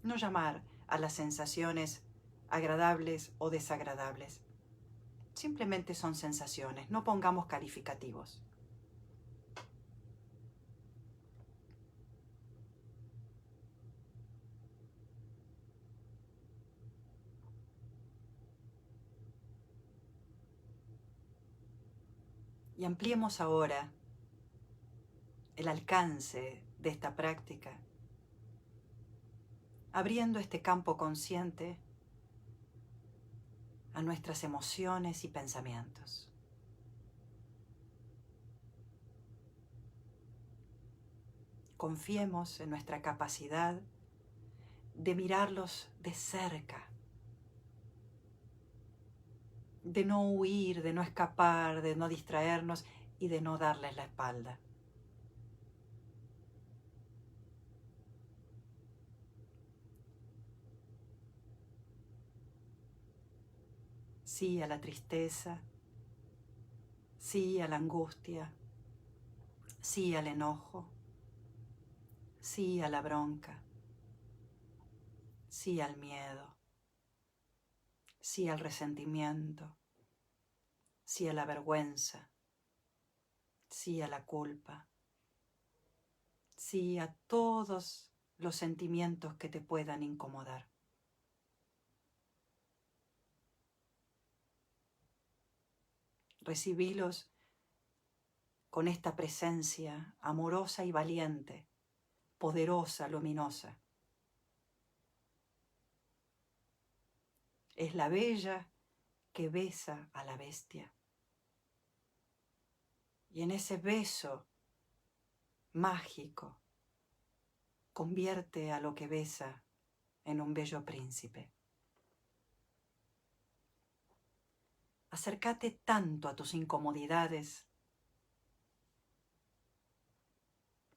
No llamar a las sensaciones agradables o desagradables. Simplemente son sensaciones, no pongamos calificativos. Y ampliemos ahora el alcance de esta práctica, abriendo este campo consciente a nuestras emociones y pensamientos. Confiemos en nuestra capacidad de mirarlos de cerca, de no huir, de no escapar, de no distraernos y de no darles la espalda. Sí a la tristeza, sí a la angustia, sí al enojo, sí a la bronca, sí al miedo, sí al resentimiento, sí a la vergüenza, sí a la culpa, sí a todos los sentimientos que te puedan incomodar. Recibílos con esta presencia amorosa y valiente, poderosa, luminosa. Es la bella que besa a la bestia. Y en ese beso mágico convierte a lo que besa en un bello príncipe. Acércate tanto a tus incomodidades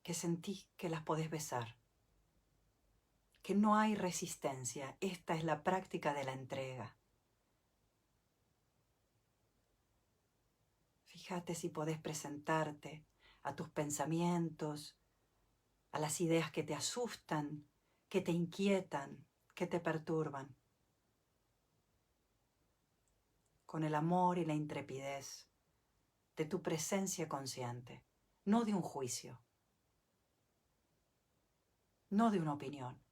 que sentís que las podés besar, que no hay resistencia. Esta es la práctica de la entrega. Fíjate si podés presentarte a tus pensamientos, a las ideas que te asustan, que te inquietan, que te perturban, con el amor y la intrepidez de tu presencia consciente, no de un juicio, no de una opinión.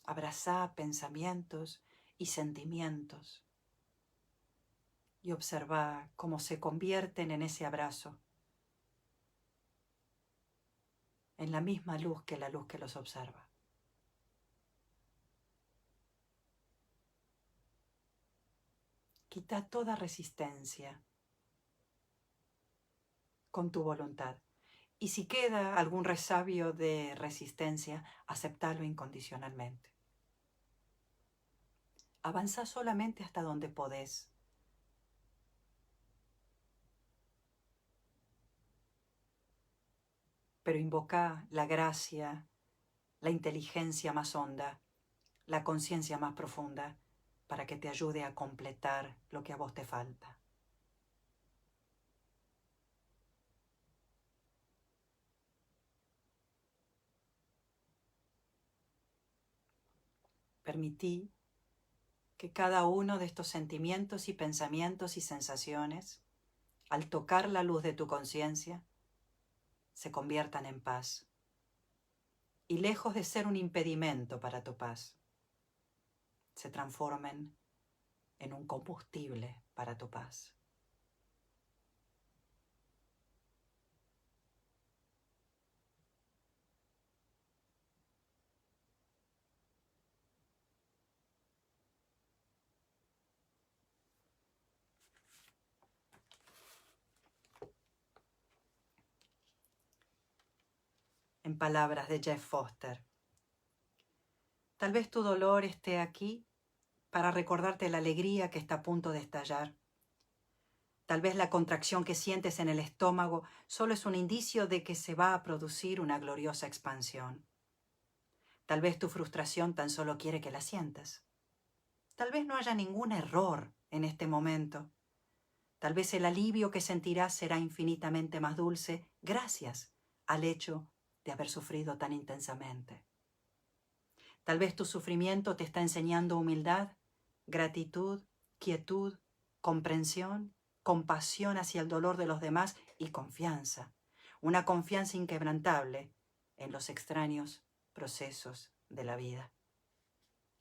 Abrazá pensamientos y sentimientos y observa cómo se convierten en ese abrazo, en la misma luz que los observa. Quita toda resistencia con tu voluntad. Y si queda algún resabio de resistencia, aceptalo incondicionalmente. Avanza solamente hasta donde podés. Pero invoca la gracia, la inteligencia más honda, la conciencia más profunda, para que te ayude a completar lo que a vos te falta. Permití que cada uno de estos sentimientos y pensamientos y sensaciones, al tocar la luz de tu conciencia, se conviertan en paz. Y lejos de ser un impedimento para tu paz, se transformen en un combustible para tu paz. en palabras de Jeff Foster. Tal vez tu dolor esté aquí para recordarte la alegría que está a punto de estallar. Tal vez la contracción que sientes en el estómago solo es un indicio de que se va a producir una gloriosa expansión. Tal vez tu frustración tan solo quiere que la sientas. Tal vez no haya ningún error en este momento. Tal vez el alivio que sentirás será infinitamente más dulce gracias al hecho de haber sufrido tan intensamente. Tal vez tu sufrimiento te está enseñando humildad, gratitud, quietud, comprensión, compasión hacia el dolor de los demás y confianza. Una confianza inquebrantable en los extraños procesos de la vida.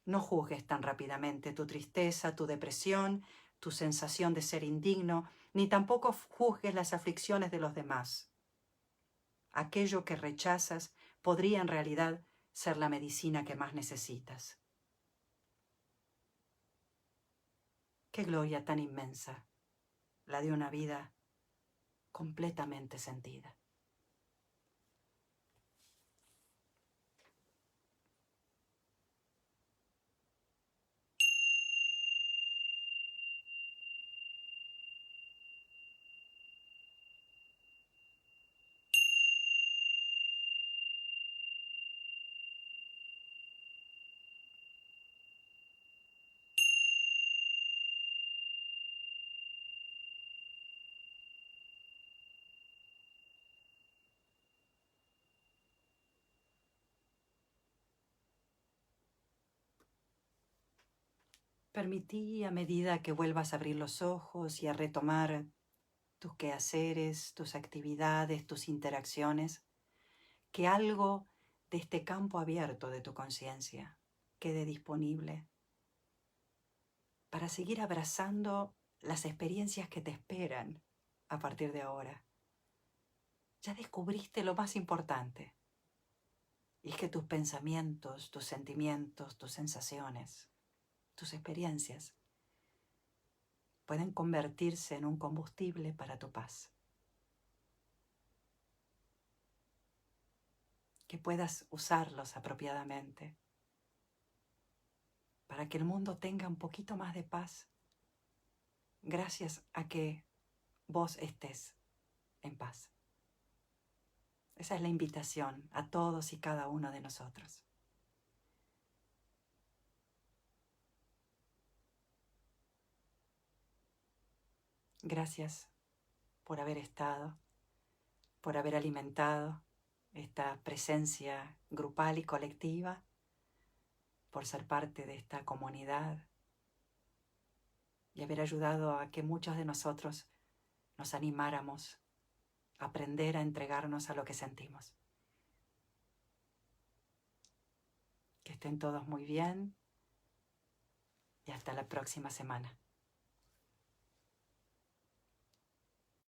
No juzgues tan rápidamente tu tristeza, tu depresión, tu sensación de ser indigno, ni tampoco juzgues las aflicciones de los demás. Aquello que rechazas podría en realidad ser la medicina que más necesitas. Qué gloria tan inmensa, la de una vida completamente sentida. Permití a medida que vuelvas a abrir los ojos y a retomar tus quehaceres, tus actividades, tus interacciones, que algo de este campo abierto de tu conciencia quede disponible para seguir abrazando las experiencias que te esperan a partir de ahora. Ya descubriste lo más importante, y es que tus pensamientos, tus sentimientos, tus sensaciones, tus experiencias pueden convertirse en un combustible para tu paz. Que puedas usarlos apropiadamente para que el mundo tenga un poquito más de paz gracias a que vos estés en paz. Esa es la invitación a todos y cada uno de nosotros. Gracias por haber estado, por haber alimentado esta presencia grupal y colectiva, por ser parte de esta comunidad y haber ayudado a que muchos de nosotros nos animáramos a aprender a entregarnos a lo que sentimos. Que estén todos muy bien y hasta la próxima semana.